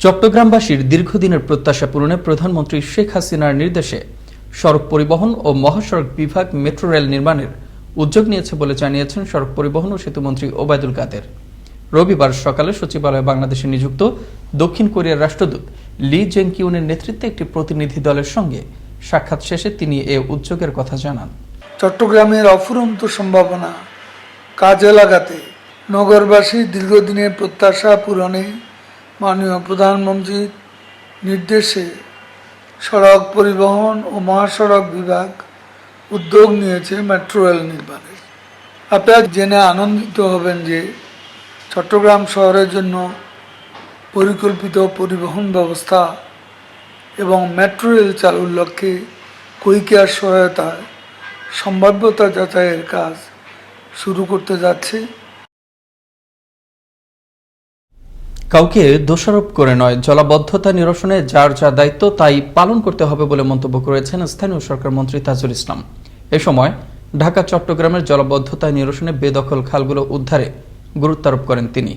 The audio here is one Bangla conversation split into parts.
চট্টগ্রামবাসীর দীর্ঘদিনের প্রত্যাশা পূরণে প্রধানমন্ত্রী শেখ হাসিনার নির্দেশে সড়ক পরিবহন ও মহাসড়ক বিভাগ মেট্রো রেল নির্মাণের উদ্যোগ নিয়েছে বলে জানিয়েছেন সড়ক পরিবহন ও সেতুমন্ত্রী ওবায়দুল কাদের। রবিবার সকালে সচিবালয়ে বাংলাদেশে নিযুক্ত দক্ষিণ কোরিয়ার রাষ্ট্রদূত লি জেং-কিউনের নেতৃত্বে একটি প্রতিনিধি দলের সঙ্গে সাক্ষাৎ শেষে তিনি এ উদ্যোগের কথা জানান। চট্টগ্রামের অফুরন্ত সম্ভাবনা কাজে লাগাতে নগরবাসীর দীর্ঘদিনের প্রত্যাশা পূরণে মাননীয় প্রধানমন্ত্রীর নির্দেশে সড়ক পরিবহন ও মহাসড়ক বিভাগ উদ্যোগ নিয়েছে মেট্রো রেল নির্মাণের। আপনারা জেনে আনন্দিত হবেন যে চট্টগ্রাম শহরের জন্য পরিকল্পিত পরিবহন ব্যবস্থা এবং মেট্রো রেল চালুর লক্ষ্যে কুইকেয়ার সহায়তায় সম্ভাব্যতা যাচাইয়ের কাজ শুরু করতে যাচ্ছে। কাউকে দোষারোপ করে নয়, জলাবদ্ধতা নিরসনে যার যা দায়িত্ব তাই পালন করতে হবে বলে মন্তব্য করেছেন স্থানীয় সরকার মন্ত্রী তাজুল ইসলাম। এ সময় ঢাকা চট্টগ্রামের জলাবদ্ধতা নিরসনে বেদখল খালগুলো উদ্ধারে গুরুত্ব আরোপ করেন তিনি।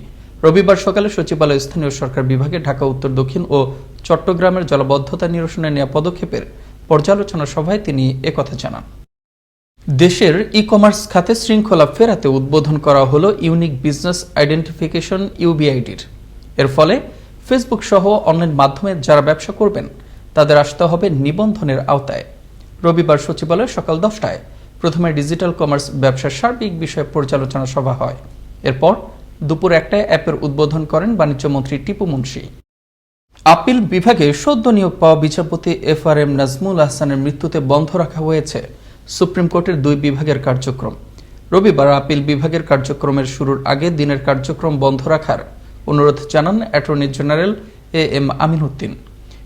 রবিবার সকালে সচিবালয় স্থানীয় সরকার বিভাগে ঢাকা উত্তর দক্ষিণ ও চট্টগ্রামের জলাবদ্ধতা নিরসনে নেওয়া পদক্ষেপের পর্যালোচনা সভায় তিনি একথা জানান। দেশের ই কমার্স খাতে শৃঙ্খলা ফেরাতে উদ্বোধন করা হলো ইউনিক বিজনেস আইডেন্টিফিকেশন ইউবিআইডির। এর ফলে ফেসবুক সহ অনলাইন মাধ্যমে যারা ব্যবসা করবেন তাদের আসতে হবে নিবন্ধনের আওতায়। রবিবার সচিবালয়ে সকাল 10টায় প্রথমে ডিজিটাল কমার্স ব্যবসার সার্বিক বিষয়ে পর্যালোচনা সভা হয়। এরপর দুপুর 1টায় অ্যাপের উদ্বোধন করেন বাণিজ্যমন্ত্রী টিপু মুন্সি। আপিল বিভাগে সদ্য নিয়োগ পাওয়া বিচারপতি FRM নাজমুল আহসানের মৃত্যুতে বন্ধ রাখা হয়েছে সুপ্রিম কোর্টের 2 বিভাগের কার্যক্রম। রবিবার আপিল বিভাগের কার্যক্রমের শুরুর আগে দিনের কার্যক্রম বন্ধ রাখার অনুরোধ জানান অ্যাটর্নি জেনারেল AM আমিনউদ্দিন।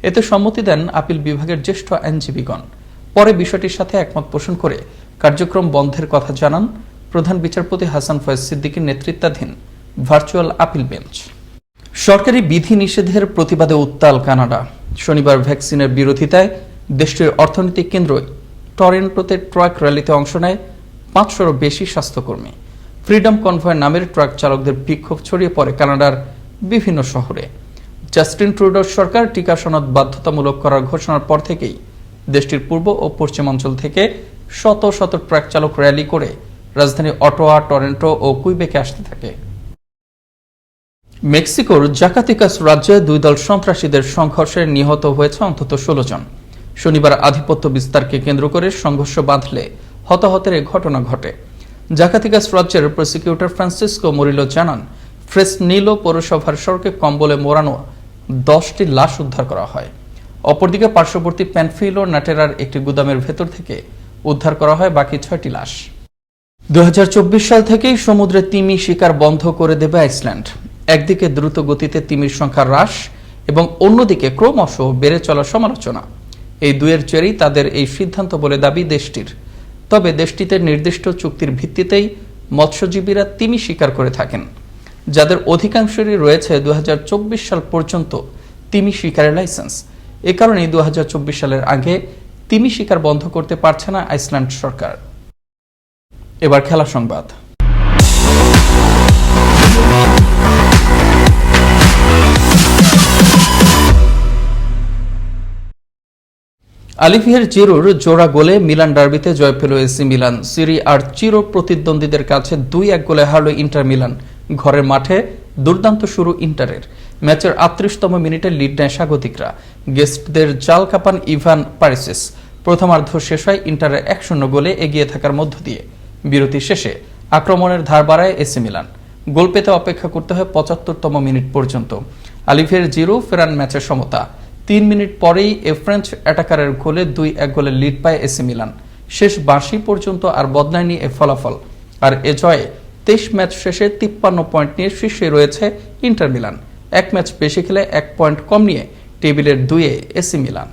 এতে সম্মতি দেন আপিল বিভাগের জ্যেষ্ঠ আইনজীবীগণ। পরে বিষয়টির সাথে একমত পোষণ করে কার্যক্রম বন্ধের কথা জানান প্রধান বিচারপতি হাসান ফয়েজ সিদ্দিকীর নেতৃত্বাধীন ভার্চুয়াল আপিল বেঞ্চ। সরকারি বিধি নিষেধের প্রতিবাদে উত্তাল কানাডা। শনিবার ভ্যাকসিনের বিরোধিতায় দেশটির অর্থনৈতিক কেন্দ্র টরেন্টোতে ট্রাক র্যালিতে অংশ নেয় 500-এরও বেশি স্বাস্থ্যকর্মী। ফ্রিডম কনভয় নামের ট্রাক চালকদের বিক্ষোভ ছড়িয়ে পড়ে কানাডার বিভিন্ন শহরে। জাস্টিন ট্রুডোর সরকার টিকা সনদ বাধ্যতামূলক করার ঘোষণার পর থেকেই দেশটির পূর্ব ও পশ্চিমাঞ্চল থেকে শত শত ট্রাক চালক র্যালি করে রাজধানী অটোয়া, টরেন্টো ও কুইবেকে আসতে থাকে। মেক্সিকোর জাকাতিকাস রাজ্যে 2 দল সন্ত্রাসীদের সংঘর্ষে নিহত হয়েছে অন্তত 16 জন। শনিবার আধিপত্য বিস্তারকে কেন্দ্র করে সংঘর্ষ বাঁধলে হতাহতের এ ঘটনা ঘটে। জাকাতিকাস রাজ্যের প্রসিকিউটর ফ্রান্সিসকো মুরিলো জানান, ফ্রেসনিলো পৌরসভার সড়কে কম্বলে মোড়ানো 10টি লাশ উদ্ধার করা হয়। অপরদিকে পার্শ্ববর্তী প্যানফিলো নাটেরার একটি গুদামের ভেতর থেকে উদ্ধার করা হয় বাকি 6টি লাশ। 2024 সাল থেকেই সমুদ্রে তিমি শিকার বন্ধ করে দেবে আইসল্যান্ড। একদিকে দ্রুত গতিতে তিমির সংখ্যা হ্রাস এবং অন্যদিকে ক্রমশ বেড়ে চলা সমালোচনা, এই দুয়ের জেরেই তাদের এই সিদ্ধান্ত বলে দাবি দেশটির। তবে দেশটিতে নির্দিষ্ট চুক্তির ভিত্তিতেই মৎস্যজীবীরা তিমি শিকার করে থাকেন, যাদের অধিকাংশেরই রয়েছে 2024 সাল পর্যন্ত তিমি শিকারের লাইসেন্স। এ কারণেই 2024 সালের আগে তিমি শিকার বন্ধ করতে পারছে না আইসল্যান্ড সরকার। এবার খেলা সংবাদ। আলিভিয়ের জিরোর জোড়া গোলে মিলান ডার্বিতে জয় পেল এসি মিলান। সিরি আর চির প্রতিদ্বন্দ্বীদের কাছে 2-1 গোলে হারল ইন্টার মিলান। ঘরের মাঠে দুর্দান্ত শুরু ইন্টারের। ম্যাচের 38তম মিনিটে লিড নেয় স্বাগতিকরা। গেস্টদের জাল কাপান ইভান পারিসিস। প্রথমার্ধ শেষ হয় ইন্টারের 1-0 গোলে এগিয়ে থাকার মধ্য দিয়ে। বিরতি শেষে আক্রমণের ধার বাড়ায় এসি মিলান। গোল পেতে অপেক্ষা করতে হয় 75তম মিনিট পর্যন্ত। আলিভিয়ের জিরো ফেরান ম্যাচের সমতা। 3 মিনিট পরেই ফ্রেঞ্চ অ্যাটাকারের গোলে 2-1 গোলে লিড পায় এসি মিলান। শেষ বাঁশি পর্যন্ত আর বদলায়নি এ ফলাফল। আর এ জয়ে 23 ম্যাচ শেষে 53 পয়েন্ট নিয়ে শীর্ষে রয়েছে ইন্টার মিলান। 1 ম্যাচ বেশি খেলে 1 পয়েন্ট কম নিয়ে টেবিলের 2-এ এসি মিলান।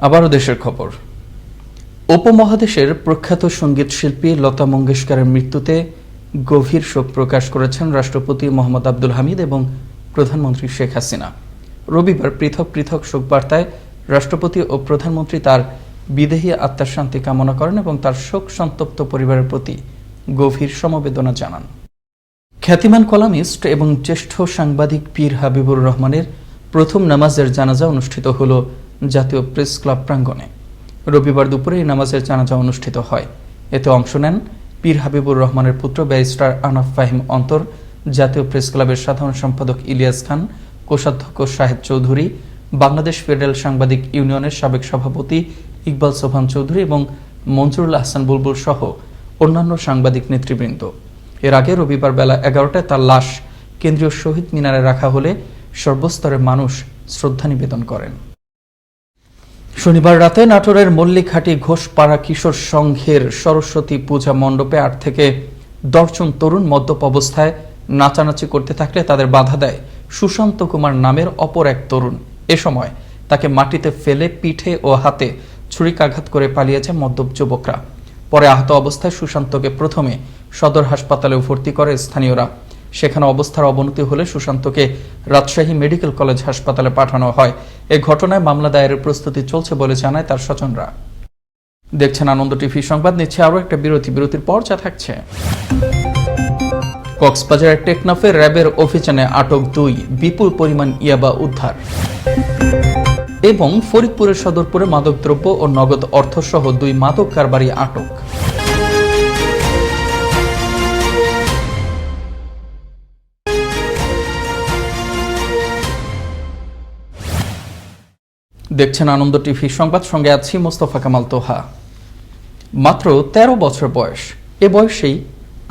আবারও দেশের খবর। উপমহাদেশের প্রখ্যাত সঙ্গীত শিল্পী লতা মঙ্গেশকরের মৃত্যুতে গভীর শোক প্রকাশ করেছেন রাষ্ট্রপতি মোহাম্মদ আব্দুল হামিদ এবং প্রধানমন্ত্রী শেখ হাসিনা। রবিবার পৃথক পৃথক শোক বার্তায় রাষ্ট্রপতি ও প্রধানমন্ত্রী তার বিদেহী আত্মার শান্তি কামনা করেন এবং তার শোক সন্তপ্ত পরিবারের প্রতি গভীর সমবেদনা জানান। খ্যাতিমান কলামিস্ট এবং জ্যেষ্ঠ সাংবাদিক পীর হাবিবুর রহমানের প্রথম নামাজের জানাজা অনুষ্ঠিত হল জাতীয় প্রেস ক্লাব প্রাঙ্গণে। রবিবার দুপুরে এই নামাজের জানাজা অনুষ্ঠিত হয়। এতে অংশ নেন পীর হাবিবুর রহমানের পুত্র ব্যারিস্টার আনাফ ফাহিম অন্তর, জাতীয় প্রেস ক্লাবের সাধারণ সম্পাদক ইলিয়াস খান, কোষাধ্যক্ষ শাহেদ চৌধুরী, বাংলাদেশ ফেডারেল সাংবাদিক ইউনিয়নের সাবেক সভাপতি ইকবাল সোবহান চৌধুরী এবং মঞ্জুরুল আহসান বুলবুল সহ অন্যান্য সাংবাদিক নেতৃবৃন্দ। এর আগে রবিবার বেলা 11টায় তার লাশ কেন্দ্রীয় শহীদ মিনারে রাখা হলে সর্বস্তরের মানুষ শ্রদ্ধা নিবেদন করেন। শনিবার রাতে নাটোরের মল্লিকহাটি ঘোষপাড়া কিশোর সংঘের সরস্বতী পূজা মণ্ডপে 8 থেকে 10 জন তরুণ মদ্যপ অবস্থায় নাচানাচি করতে থাকলে তাদের বাধা দেয় সুশান্ত কুমার নামের অপর এক তরুণ। এ সময় তাকে মাটিতে ফেলে পিঠে ও হাতে ছুরিকাঘাত করে পালিয়েছে মদ্যপ যুবকরা। পরে আহত অবস্থায় সুশান্তকে প্রথমে সদর হাসপাতালে ভর্তি করে স্থানীয়রা। সেখানে অবস্থার অবনতি হলে সুশান্তকে রাজশাহী মেডিকেল কলেজ হাসপাতালে পাঠানো হয়। এই ঘটনায় মামলা দায়েরের প্রস্তুতি চলছে বলে জানায় তার স্বজনরা। দেখছেন আনন্দ টিভি সংবাদ। নিচ্ছে আরও একটা বিরতির পর যা থাকছে। কক্সবাজারের টেকনাফে র্যাবের অভিযানে আটক 2, বিপুল পরিমাণ ইয়াবা উদ্ধার। এবং ফরিদপুরের সদরপুরে মাদকদ্রব্য ও নগদ অর্থসহ 2 মাদক কারবারি আটক। দেখছেন আনন্দ টিভি সংবাদ, সঙ্গে আছি মোস্তফা কামাল তোহা। মাত্র 13 বছর বয়স। এ বয়সেই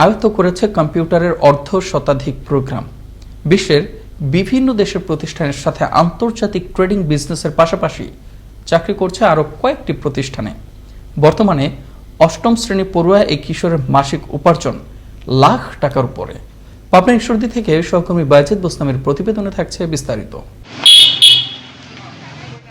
আয়ত্ত করেছে কম্পিউটারের অর্ধশতাধিক প্রোগ্রাম। বিশ্বের বিভিন্ন দেশের প্রতিষ্ঠানের সাথে আন্তর্জাতিক ট্রেডিং বিজনেসের পাশাপাশি চাকরি করছে আরও কয়েকটি প্রতিষ্ঠানে। বর্তমানে 8ম শ্রেণী পড়ুয়া এই কিশোরের মাসিক উপার্জন লাখ টাকার উপরে। পাবনা ঈশ্বরদী থেকে সহকর্মী বায়েজিদ বোসনামের প্রতিবেদনে থাকছে বিস্তারিত।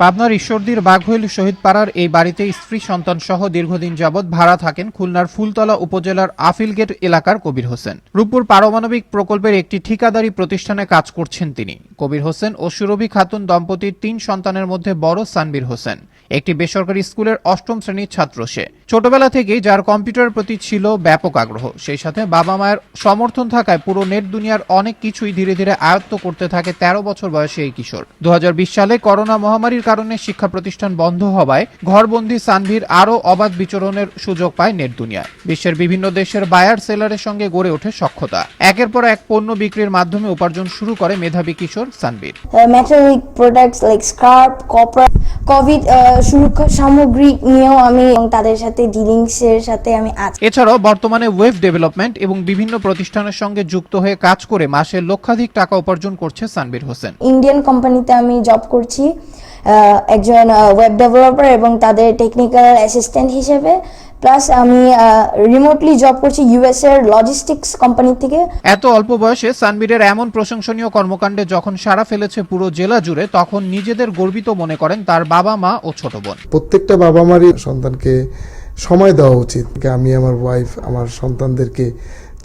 পাবনার ঈশ্বরদীর বাঘহৈল শহীদ পাড়ার এই বাড়িতে স্ত্রী সন্তান সহ দীর্ঘদিন যাবৎ ভাড়া থাকেন খুলনার ফুলতলা উপজেলার আফিলগেট এলাকার কবির হোসেন। রূপপুর পারমাণবিক প্রকল্পের একটি ঠিকাদারি প্রতিষ্ঠানে কাজ করছেন তিনি। কবির হোসেন ও সুরভি খাতুন দম্পতির 3 সন্তানের মধ্যে বড় সানবীর হোসেন। একটি বেসরকারি স্কুলের 8ম শ্রেণীর ছাত্র সে। ছোটবেলা থেকেই যার কম্পিউটারের প্রতি ছিল ব্যাপক আগ্রহ, সেই সাথে বাবা মায়ের সমর্থন থাকায় পুরো নেট দুনিয়ার অনেক কিছুই ধীরে ধীরে আয়ত্ত করতে থাকে 13 বছর বয়সী এই কিশোর। 2020 সালে করোনা মহামারীর কারণে শিক্ষা প্রতিষ্ঠান বন্ধ হওয়ায় ঘরবন্দি সানভীর আরও অবাধ বিচরণের সুযোগ পায় নেট দুনিয়ায়। বিশ্বের বিভিন্ন দেশের বায়ার সেলারের সঙ্গে গড়ে ওঠে সখ্যতা। একের পর এক পণ্য বিক্রির মাধ্যমে উপার্জন শুরু করে মেধাবী কিশোর Sanvir. Metallic products like স্কার্প, copper, Covid সুরক্ষা সামগ্রী নিয়েও আমি তাদের সাথে ডিলিংসের সাথে আমি আছি। এছাড়াও বর্তমানে ওয়েব ডেভেলপমেন্ট এবং বিভিন্ন প্রতিষ্ঠানের সঙ্গে যুক্ত হয়ে কাজ করে মাসে লক্ষাধিক টাকা উপার্জন করছে সানভীর হোসেন। ইন্ডিয়ান কোম্পানিতে আমি জব করছি একজন ওয়েব ডেভেলপার এবং তাদের টেকনিক্যাল অ্যাসিস্ট্যান্ট হিসেবে। প্লাস আমি রিমোটলি জব করছি ইউএস এর লজিস্টিক্স কোম্পানি থেকে। এত অল্প বয়সে সানভীরের এমন প্রশংসনীয় কর্মকাণ্ডে যখন সাড়া ফেলেছে পুরো জেলা জুড়ে, তখন নিজেদের গর্বিত মনে করেন তার বাবা মা ও ছোট বোন। প্রত্যেকটা বাবা মারই সন্তানকে সময় দেওয়া উচিত। আমি আমার ওয়াইফ আমার সন্তানদেরকে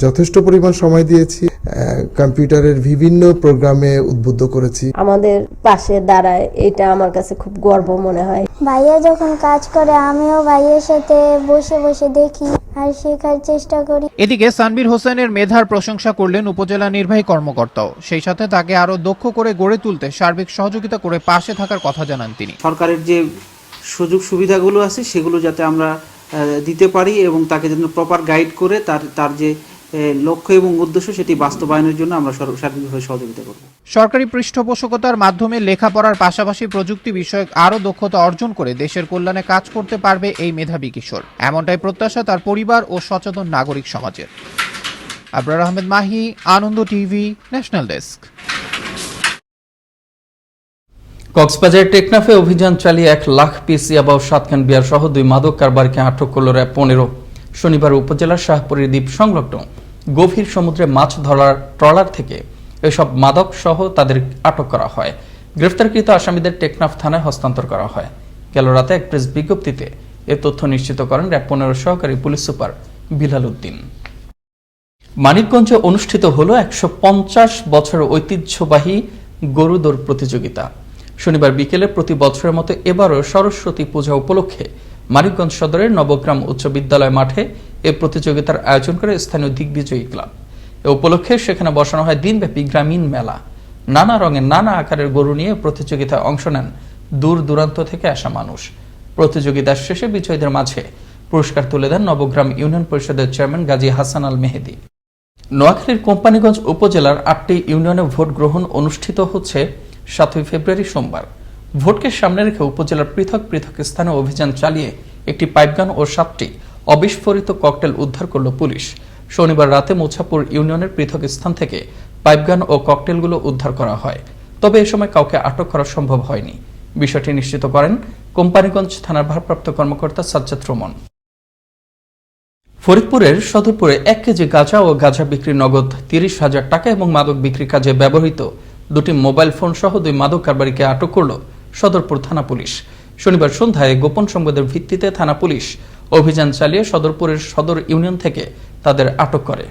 যথেষ্ট পরিমাণ সময় দিয়েছি। কম্পিউটারের বিভিন্ন প্রোগ্রামে উদ্বুদ্ধ করেছি। আমাদের পাশে দাঁড়ায়, এটা আমার কাছে খুব গর্ব মনে হয়। ভাইয়া যখন কাজ করে আমিও ভাইয়ের সাথে বসে বসে দেখি আর শেখার চেষ্টা করি। এদিকে সানভীর হোসেনের মেধার প্রশংসা করলেন উপজেলা নির্বাহী কর্মকর্তাও। সেই সাথে তাকে আরো দক্ষ করে গড়ে তুলতে সার্বিক সহযোগিতা করে পাশে থাকার কথা জানান তিনি। সরকারের যে সুযোগ সুবিধাগুলো আছে সেগুলো যাতে আমরা দিতে পারি এবং তাকে যেন প্রপার গাইড করে তার যে লক্ষ্য এবং উদ্দেশ্য সেটি বাস্তবায়নের জন্য আমরা সার্বিকভাবে সহযোগিতা করব। সরকারি পৃষ্ঠপোষকতার মাধ্যমে লেখাপড়ার পাশাপাশি প্রযুক্তি বিষয়ক আরও দক্ষতা অর্জন করে দেশের কল্যাণে কাজ করতে পারবে এই মেধাবী কিশোর। এমনটাই প্রত্যাশা তার পরিবার ও সচেতন নাগরিক সমাজের। আবরার আহমেদ মাহি, আনন্দ টিভি, ন্যাশনাল ডেস্ক। কক্সবাজার টেকনাফে অভিযান চালিয়ে 1 লাখ পিস ইয়াবা ও 7 খান বিয়ার সহ 2 মাদক কারবারিকে আটক করল র্যাব 15। শনিবার উপজেলার শাহপুরের দ্বীপ সংলগ্ন গভীর সমুদ্রে মাছ ধরার ট্রলার থেকে এসব মাদক সহ তাদের আটক করা হয়। গ্রেফতারকৃত আসামিদের টেকনাফ থানায় হস্তান্তর করা হয়। গেল রাতে এক প্রেস বিজ্ঞপ্তিতে এ তথ্য নিশ্চিত করেন র্যাব 15 সহকারী পুলিশ সুপার বিলাল উদ্দিন। মানিকগঞ্জে অনুষ্ঠিত হল 150 বছরের ঐতিহ্যবাহী গরু দৌড় প্রতিযোগিতা। শনিবার বিকেলে প্রতি বছরের মতো এবারও সরস্বতী পূজা উপলক্ষে মানিকগঞ্জ সদরের নবগ্রাম উচ্চ বিদ্যালয় মাঠে এ প্রতিযোগিতার আয়োজন করে স্থানীয় দিগ্বিজয়ী ক্লাব। এ উপলক্ষে সেখানে বসানো হয় দিনব্যাপী গ্রামীণ মেলা। নানা রঙের নানা আকারের গরু নিয়ে প্রতিযোগিতায় অংশ নেন দূর দূরান্ত থেকে আসা মানুষ। প্রতিযোগিতার শেষে বিজয়ীদের মাঝে পুরস্কার তুলে দেন নবগ্রাম ইউনিয়ন পরিষদের চেয়ারম্যান গাজী হাসান আল মেহেদী। নোয়াখালীর কোম্পানীগঞ্জ উপজেলার 8টি ইউনিয়নে ভোট গ্রহণ অনুষ্ঠিত হচ্ছে 7 ফেব্রুয়ারি সোমবার। ভোটকে সামনে রেখে উপজেলার পৃথক পৃথক স্থানে অভিযান চালিয়ে একটি পাইপগান ও 7টি অবিস্ফোরিত ককটেল উদ্ধার করল পুলিশ। শনিবার রাতে মুছাপুর ইউনিয়নের পৃথক স্থান থেকে পাইপগান ও ককটেলগুলো উদ্ধার করা হয়, তবে এ সময় কাউকে আটক করা সম্ভব হয়নি। বিষয়টি নিশ্চিত করেন কোম্পানীগঞ্জ থানার ভারপ্রাপ্ত কর্মকর্তা সাজ্জাদ রোমন। ফরিদপুরের সদরপুরে 1 কেজি গাঁজা ও গাঁজা বিক্রি নগদ 30,000 টাকা এবং মাদক বিক্রি কাজে ব্যবহৃত 2টি মোবাইল ফোন সহ 2 মাদক কারবারিকে আটক করল সদরপুর থানা পুলিশ। শনিবার সন্ধ্যায় গোপন সংবাদের ভিত্তিতে থানা পুলিশ অভিযান চালিয়ে সদরপুরের সদর ইউনিয়ন থেকে তাদের আটক করে।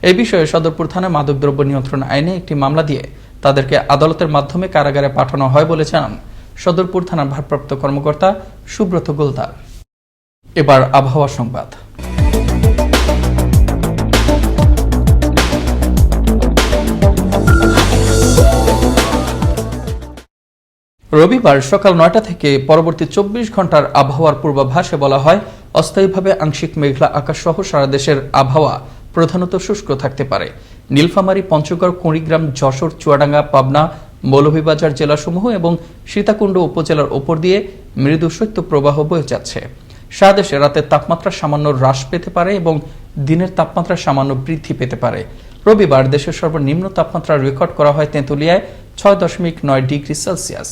এই বিষয়ে সদরপুর থানা মাদকদ্রব্য নিয়ন্ত্রণ আইনে একটি মামলা দিয়ে তাদেরকে আদালতের মাধ্যমে কারাগারে পাঠানো হয় বলে জানান সদরপুর থানার ভারপ্রাপ্ত কর্মকর্তা সুব্রত গোলদার। এবার আবহাওয়া সংবাদ। রবিবার সকাল 9টা থেকে পরবর্তী 24 ঘন্টার আবহাওয়ার পূর্বাভাসে বলা হয়, অস্থায়ীভাবে আংশিক মেঘলা আকাশ সহ সারা দেশের আবহাওয়া প্রধানত শুষ্ক থাকতে পারে। নীলফামারী, পঞ্চগড়, কুড়িগ্রাম, যশোর, চুয়াডাঙ্গা, পাবনা, মৌলভীবাজার জেলাসমূহ এবং সীতাকুণ্ড উপজেলার ওপর দিয়ে মৃদু শৈত্য প্রবাহ বয়ে যাচ্ছে। সারা দেশে রাতের তাপমাত্রা সামান্য হ্রাস পেতে পারে এবং দিনের তাপমাত্রা সামান্য বৃদ্ধি পেতে পারে। রবিবার দেশের সর্বনিম্ন তাপমাত্রা রেকর্ড করা হয় তেঁতুলিয়ায় 6.9 ডিগ্রি সেলসিয়াস।